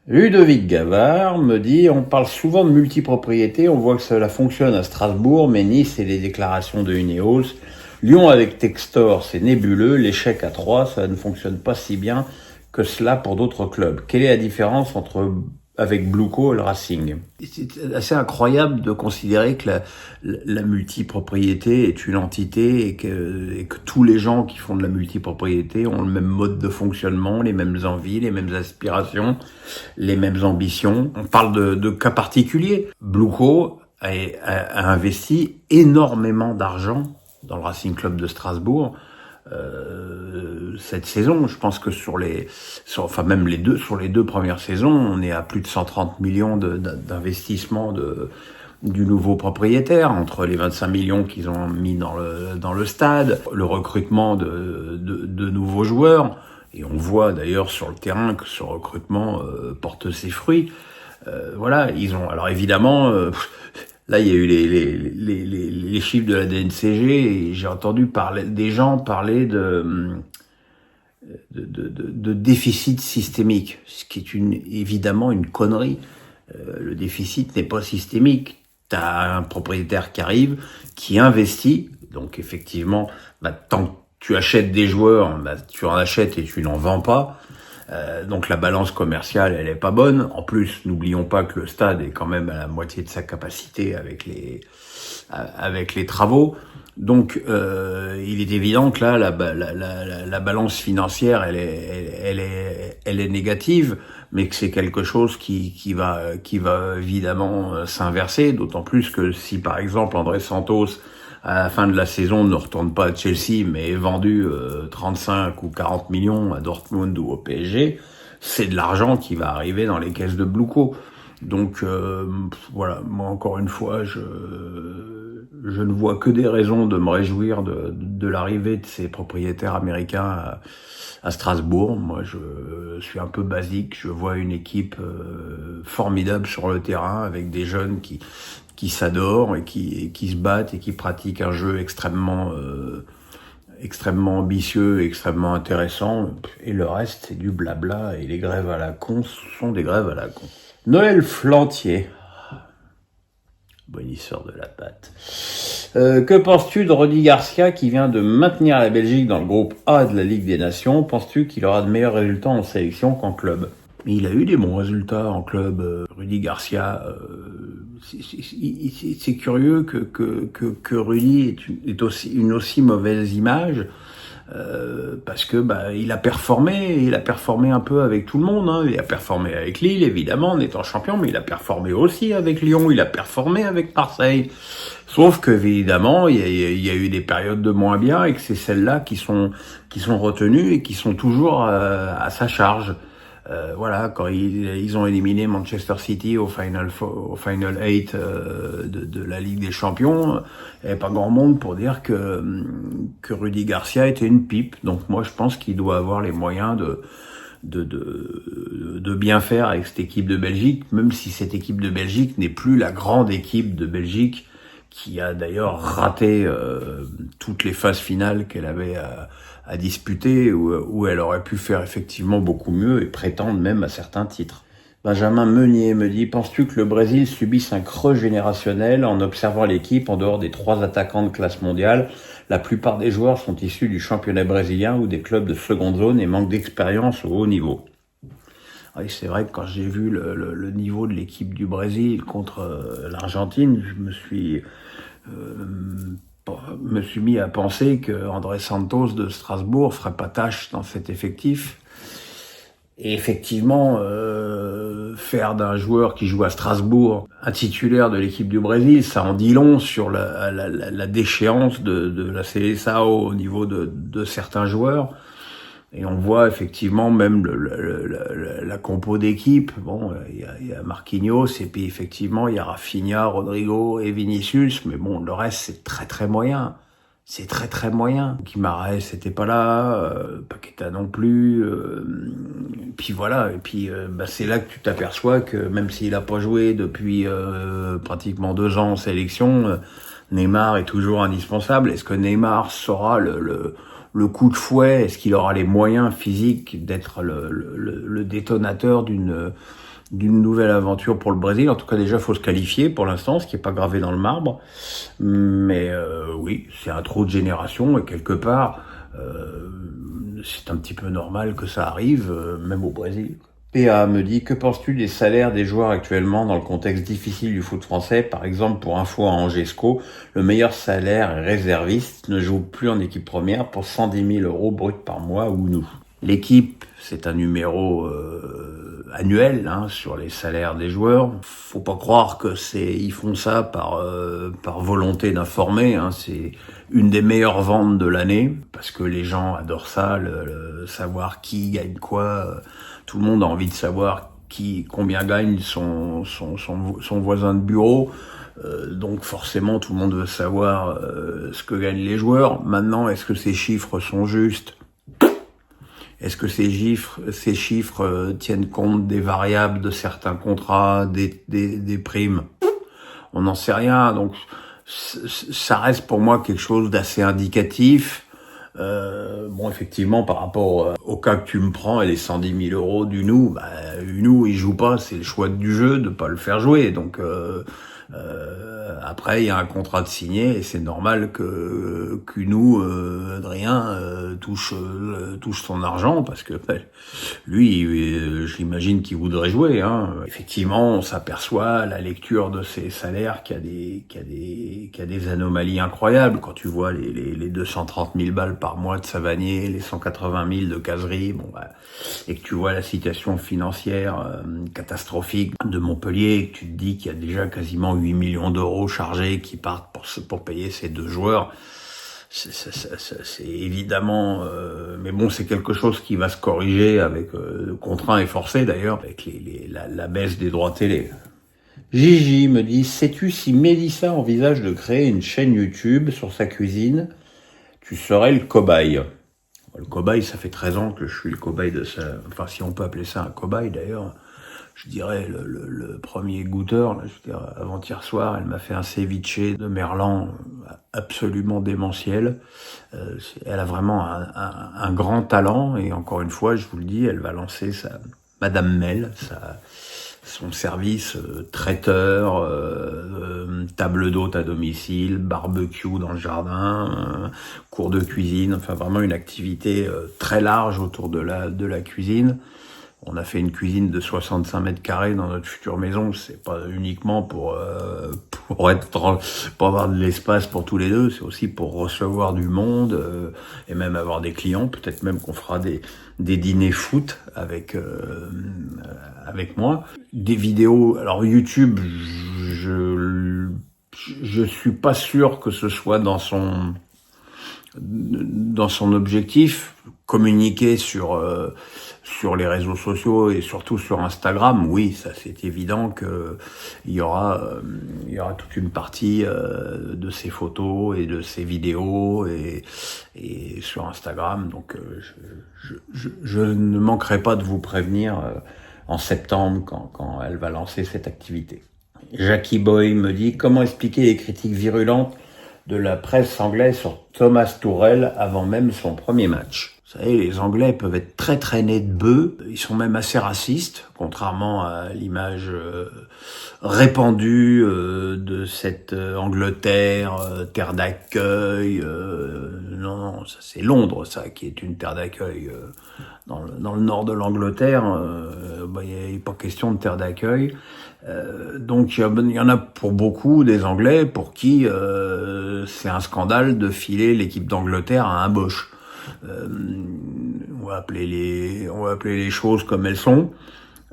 Ludovic Gavard me dit, on parle souvent de multipropriété, on voit que cela fonctionne à Strasbourg, mais Nice et les déclarations de Ineos. Lyon avec Textor, c'est nébuleux, l'échec à 3, ça ne fonctionne pas si bien que cela pour d'autres clubs. Quelle est la différence avec Blueco et le Racing? C'est assez incroyable de considérer que la multipropriété est une entité et que tous les gens qui font de la multipropriété ont le même mode de fonctionnement, les mêmes envies, les mêmes aspirations, les mêmes ambitions. On parle de cas particuliers. Blueco a investi énormément d'argent dans le Racing Club de Strasbourg cette saison. Je pense que sur les deux premières saisons, on est à plus de 130 millions d'investissement du nouveau propriétaire, entre les 25 millions qu'ils ont mis dans le stade, le recrutement de nouveaux joueurs. Et on voit d'ailleurs sur le terrain que ce recrutement porte ses fruits. Voilà, alors évidemment, là, il y a eu les chiffres de la DNCG et j'ai entendu des gens parler de déficit systémique, ce qui est évidemment une connerie. Le déficit n'est pas systémique. T'as un propriétaire qui arrive, qui investit, donc effectivement, tant que tu achètes des joueurs, tu en achètes et tu n'en vends pas. Donc la balance commerciale, elle est pas bonne. En plus, n'oublions pas que le stade est quand même à la moitié de sa capacité avec les travaux. Donc il est évident que là la balance financière, elle est négative, mais que c'est quelque chose qui va évidemment s'inverser. D'autant plus que si par exemple André Santos à la fin de la saison ne retourne pas à Chelsea, mais est vendu 35 ou 40 millions à Dortmund ou au PSG, c'est de l'argent qui va arriver dans les caisses de Blueco. Donc voilà, moi encore une fois, je ne vois que des raisons de me réjouir de l'arrivée de ces propriétaires américains à Strasbourg. Moi, je suis un peu basique. Je vois une équipe formidable sur le terrain avec des jeunes qui s'adorent et qui se battent et qui pratiquent un jeu extrêmement ambitieux, extrêmement intéressant. Et le reste, c'est du blabla. Et les grèves à la con sont des grèves à la con. Noël Flantier. Bonisseur de la pâte. Que penses-tu de Rudy Garcia qui vient de maintenir la Belgique dans le groupe A de la Ligue des Nations? Penses-tu qu'il aura de meilleurs résultats en sélection qu'en club? Il a eu des bons résultats en club, Rudy Garcia. C'est curieux que Rudy est une aussi mauvaise image. Parce que il a performé un peu avec tout le monde, hein. Il a performé avec Lille évidemment en étant champion, mais il a performé aussi avec Lyon, il a performé avec Marseille. Sauf que évidemment il y a eu des périodes de moins bien et que c'est celles-là qui sont retenues et qui sont toujours à sa charge. Voilà, quand ils ont éliminé Manchester City au Final 8 de la Ligue des Champions, il n'y avait pas grand monde pour dire que Rudy Garcia était une pipe. Donc moi, je pense qu'il doit avoir les moyens de bien faire avec cette équipe de Belgique, même si cette équipe de Belgique n'est plus la grande équipe de Belgique qui a d'ailleurs raté toutes les phases finales qu'elle avait à disputer, où elle aurait pu faire effectivement beaucoup mieux et prétendre même à certains titres. Benjamin Meunier me dit, penses-tu que le Brésil subisse un creux générationnel en observant l'équipe en dehors des 3 attaquants de classe mondiale? La plupart des joueurs sont issus du championnat brésilien ou des clubs de seconde zone et manquent d'expérience au haut niveau. Oui, c'est vrai que quand j'ai vu le niveau de l'équipe du Brésil contre l'Argentine, je me suis mis à penser que André Santos de Strasbourg ferait pas tâche dans cet effectif. Et effectivement, faire d'un joueur qui joue à Strasbourg un titulaire de l'équipe du Brésil, ça en dit long sur la déchéance de la Seleção au niveau de certains joueurs. Et on voit effectivement même la compo d'équipe. Bon, il y a Marquinhos et puis effectivement il y a Rafinha, Rodrigo et Vinicius. Mais bon, le reste c'est très très moyen. C'est très très moyen. Guimaraes c'était pas là, Paqueta non plus. Puis voilà. Et puis c'est là que tu t'aperçois que même s'il a pas joué depuis pratiquement 2 ans en sélection, Neymar est toujours indispensable. Est-ce que Neymar saura le coup de fouet, est-ce qu'il aura les moyens physiques d'être le détonateur d'une d'une nouvelle aventure pour le Brésil. En tout cas, déjà, faut se qualifier pour l'instant, ce qui est pas gravé dans le marbre. Mais oui, c'est un trou de génération et quelque part, c'est un petit peu normal que ça arrive, même au Brésil. PA me dit, que penses-tu des salaires des joueurs actuellement dans le contexte difficile du foot français? Par exemple, pour info à Angesco, le meilleur salaire réserviste ne joue plus en équipe première pour 110 000 € brut par mois ou nous. L'équipe, c'est un numéro annuel sur les salaires des joueurs. Faut pas croire que ils font ça par volonté d'informer. C'est une des meilleures ventes de l'année parce que les gens adorent ça, le savoir qui gagne quoi. Tout le monde a envie de savoir combien gagne son voisin de bureau. Donc forcément, tout le monde veut savoir ce que gagnent les joueurs. Maintenant, est-ce que ces chiffres sont justes? Est-ce que ces chiffres tiennent compte des variables de certains contrats, des primes? On n'en sait rien. Donc ça reste pour moi quelque chose d'assez indicatif. Bon, effectivement, par rapport au cas que tu me prends et les 110 000 € d'Unou, Unou, il joue pas, c'est le choix du jeu de pas le faire jouer. Donc après, il y a un contrat de signé et c'est normal qu'Unou, Adrien, touche son argent parce que lui, j'imagine qu'il voudrait jouer. Effectivement, on s'aperçoit à la lecture de ses salaires qu'il y a des anomalies incroyables. Quand tu vois les 230 000 balles par mois de Savanier, les 180 000 de Cazerie, et que tu vois la situation financière catastrophique de Montpellier, et que tu te dis qu'il y a déjà quasiment 8 millions d'euros chargés qui partent pour payer ces deux joueurs, c'est évidemment, mais bon, c'est quelque chose qui va se corriger avec contraint et forcé d'ailleurs, avec la baisse des droits télé. Gigi me dit, sais-tu si Mélissa envisage de créer une chaîne YouTube sur sa cuisine? Tu serais le cobaye. Le cobaye, ça fait 13 ans que je suis le cobaye de ça. Enfin, si on peut appeler ça un cobaye d'ailleurs. Je dirais le premier goûteur, là, je dirais, avant-hier soir, elle m'a fait un ceviche de merlan absolument démentiel. Elle a vraiment un grand talent et encore une fois, je vous le dis, elle va lancer Madame Mel, son service traiteur, table d'hôte à domicile, barbecue dans le jardin, cours de cuisine, enfin vraiment une activité très large autour de la cuisine. On a fait une cuisine de 65 mètres carrés dans notre future maison. C'est pas uniquement pour avoir de l'espace pour tous les deux. C'est aussi pour recevoir du monde et même avoir des clients. Peut-être même qu'on fera des dîners foot avec moi. Des vidéos. Alors YouTube, je suis pas sûr que ce soit dans son objectif. Communiquer sur les réseaux sociaux et surtout sur Instagram, oui, ça c'est évident que il y aura toute une partie de ces photos et de ces vidéos et sur Instagram. Donc je ne manquerai pas de vous prévenir en septembre quand elle va lancer cette activité. Jackie Boy me dit, comment expliquer les critiques virulentes de la presse anglaise sur Thomas Tuchel avant même son premier match? Vous savez, les Anglais peuvent être très très nés de bœufs. Ils sont même assez racistes, contrairement à l'image répandue de cette Angleterre, terre d'accueil. Non, ça c'est Londres, ça, qui est une terre d'accueil. Dans le nord de l'Angleterre, il n'y a pas question de terre d'accueil. Donc il y en a pour beaucoup des Anglais pour qui c'est un scandale de filer l'équipe d'Angleterre à un Bosch. On va appeler les choses comme elles sont.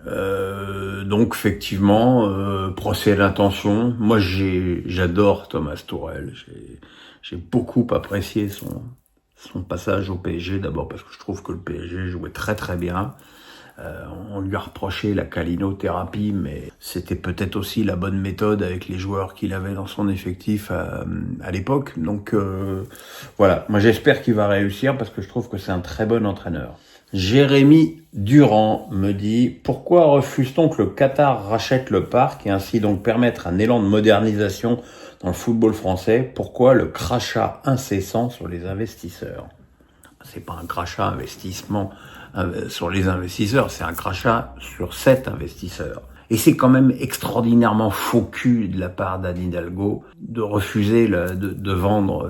Donc effectivement, procès d'intention. Moi j'adore Thomas Tuchel. J'ai beaucoup apprécié son passage au PSG, d'abord parce que je trouve que le PSG jouait très très bien. On lui a reproché la calinothérapie, mais c'était peut-être aussi la bonne méthode avec les joueurs qu'il avait dans son effectif à l'époque. Donc voilà, moi j'espère qu'il va réussir parce que je trouve que c'est un très bon entraîneur. Jérémy Durand me dit, pourquoi refuse-t-on que le Qatar rachète le parc et ainsi donc permettre un élan de modernisation dans le football français? Pourquoi le crachat incessant sur les investisseurs? C'est pas un crachat investissement sur les investisseurs, c'est un crachat sur cet investisseur. Et c'est quand même extraordinairement faux cul de la part d'Anne Hidalgo de refuser de vendre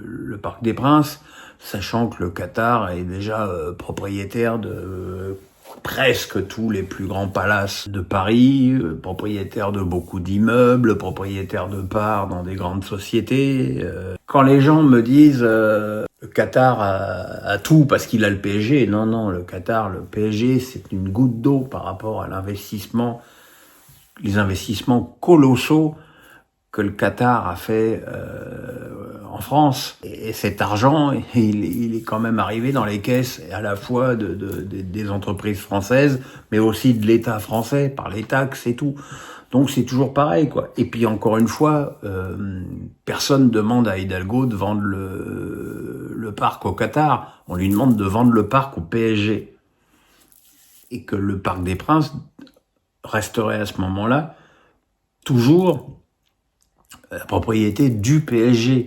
le Parc des Princes, sachant que le Qatar est déjà propriétaire de presque tous les plus grands palaces de Paris, propriétaire de beaucoup d'immeubles, propriétaire de parts dans des grandes sociétés. Quand les gens me disent le Qatar a tout parce qu'il a le PSG, non, le Qatar, le PSG, c'est une goutte d'eau par rapport à les investissements colossaux que le Qatar a fait en France. Et cet argent, il est quand même arrivé dans les caisses à la fois des entreprises françaises, mais aussi de l'État français, par les taxes et tout. Donc c'est toujours pareil, quoi. Et puis encore une fois, personne demande à Hidalgo de vendre le parc au Qatar. On lui demande de vendre le parc au PSG. Et que le Parc des Princes resterait à ce moment-là toujours la propriété du PSG.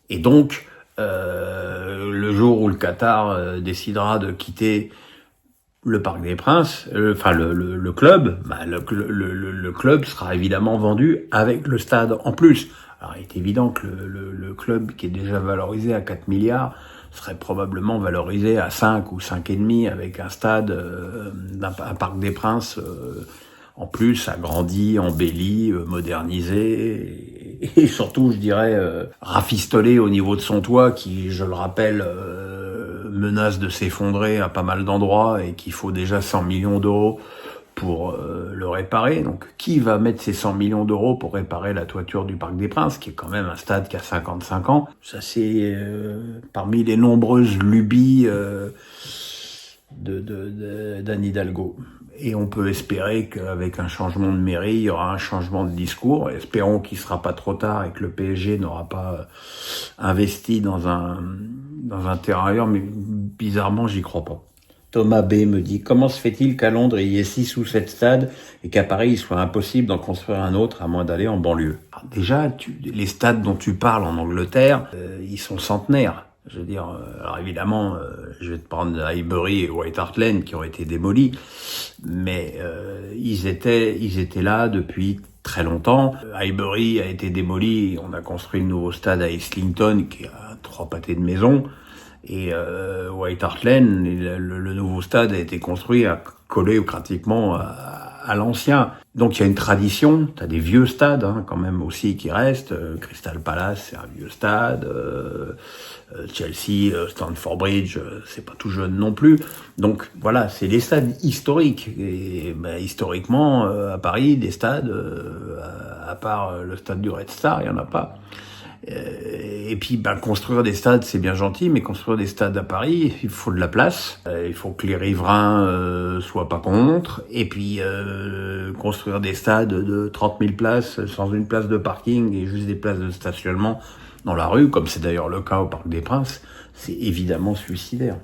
Et donc, le jour où le Qatar décidera de quitter le Parc des Princes, le club, le club sera évidemment vendu avec le stade en plus. Alors, il est évident que le club qui est déjà valorisé à 4 milliards serait probablement valorisé à 5 ou 5,5 avec un stade, un Parc des Princes en plus, agrandi, embelli, modernisé, et surtout, je dirais, rafistolé au niveau de son toit, qui, je le rappelle, menace de s'effondrer à pas mal d'endroits, et qu'il faut déjà 100 millions d'euros pour le réparer. Donc, qui va mettre ces 100 millions d'euros pour réparer la toiture du Parc des Princes, qui est quand même un stade qui a 55 ans? Ça, c'est parmi les nombreuses lubies d'Anne Hidalgo. Et on peut espérer qu'avec un changement de mairie, il y aura un changement de discours. Espérons qu'il sera pas trop tard et que le PSG n'aura pas investi dans un terrain ailleurs, mais bizarrement, j'y crois pas. Thomas B me dit: comment se fait-il qu'à Londres il y ait 6 ou 7 stades et qu'à Paris il soit impossible d'en construire un autre à moins d'aller en banlieue? Alors déjà, les stades dont tu parles en Angleterre, ils sont centenaires. Je veux dire, alors évidemment, je vais te prendre Highbury et White Hart Lane qui ont été démolis, mais ils étaient là depuis très longtemps. Highbury a été démoli, on a construit le nouveau stade à Islington qui a 3 pâtés de maison, et White Hart Lane, le nouveau stade a été construit collé pratiquement à l'ancien. Donc il y a une tradition, t'as des vieux stades quand même aussi qui restent. Crystal Palace, c'est un vieux stade. Chelsea, Stamford Bridge, c'est pas tout jeune non plus. Donc voilà, c'est des stades historiques. Et historiquement, à Paris, des stades, à part le stade du Red Star, il y en a pas. Et puis, construire des stades, c'est bien gentil, mais construire des stades à Paris, il faut de la place. Il faut que les riverains soient pas contre. Et puis, construire des stades de 30 000 places sans une place de parking et juste des places de stationnement dans la rue, comme c'est d'ailleurs le cas au Parc des Princes, c'est évidemment suicidaire.